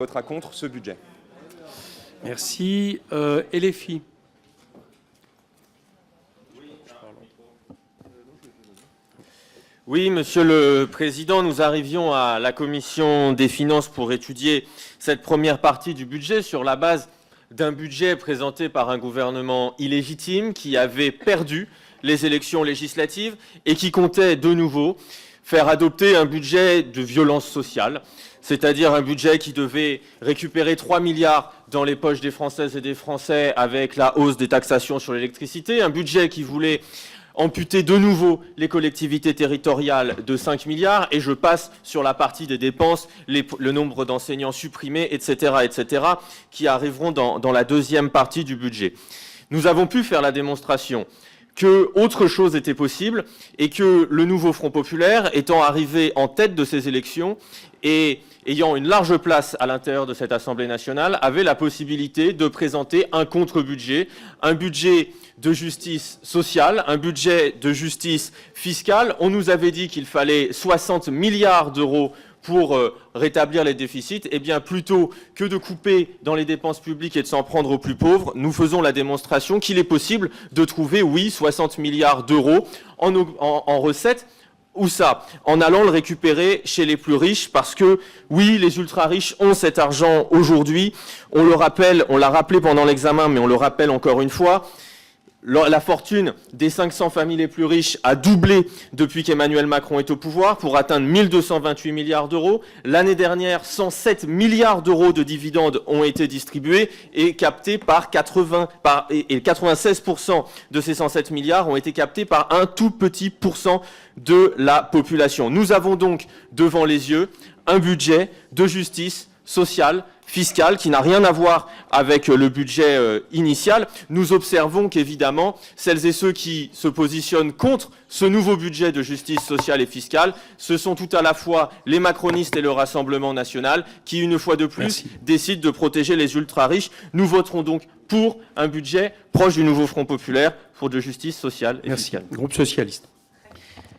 votera contre ce budget. Merci. LFI. Oui, Monsieur le Président, nous arrivions à la Commission des finances pour étudier cette première partie du budget sur la base d'un budget présenté par un gouvernement illégitime qui avait perdu les élections législatives et qui comptait de nouveau faire adopter un budget de violence sociale, c'est-à-dire un budget qui devait récupérer 3 milliards dans les poches des Françaises et des Français avec la hausse des taxations sur l'électricité, un budget qui voulait amputer de nouveau les collectivités territoriales de 5 milliards, et je passe sur la partie des dépenses, le nombre d'enseignants supprimés, etc., qui arriveront dans la deuxième partie du budget. Nous avons pu faire la démonstration que autre chose était possible et que le nouveau Front populaire, étant arrivé en tête de ces élections et ayant une large place à l'intérieur de cette Assemblée nationale, avait la possibilité de présenter un contre-budget, un budget de justice sociale, un budget de justice fiscale. On nous avait dit qu'il fallait 60 milliards d'euros pour rétablir les déficits. Eh bien, plutôt que de couper dans les dépenses publiques et de s'en prendre aux plus pauvres, nous faisons la démonstration qu'il est possible de trouver, oui, 60 milliards d'euros en recettes. Où ça? En allant le récupérer chez les plus riches, parce que, oui, les ultra-riches ont cet argent aujourd'hui. On le rappelle, on l'a rappelé pendant l'examen, mais on le rappelle encore une fois. La fortune des 500 familles les plus riches a doublé depuis qu'Emmanuel Macron est au pouvoir pour atteindre 1228 milliards d'euros. L'année dernière, 107 milliards d'euros de dividendes ont été distribués et captés par 96% de ces 107 milliards ont été captés par un tout petit pourcent de la population. Nous avons donc devant les yeux un budget de justice sociale, fiscale, qui n'a rien à voir avec le budget initial. Nous observons qu'évidemment, celles et ceux qui se positionnent contre ce nouveau budget de justice sociale et fiscale, ce sont tout à la fois les macronistes et le Rassemblement national qui, une fois de plus, décident de protéger les ultra-riches. Nous voterons donc pour un budget proche du nouveau Front populaire pour de justice sociale et fiscale. Groupe socialiste.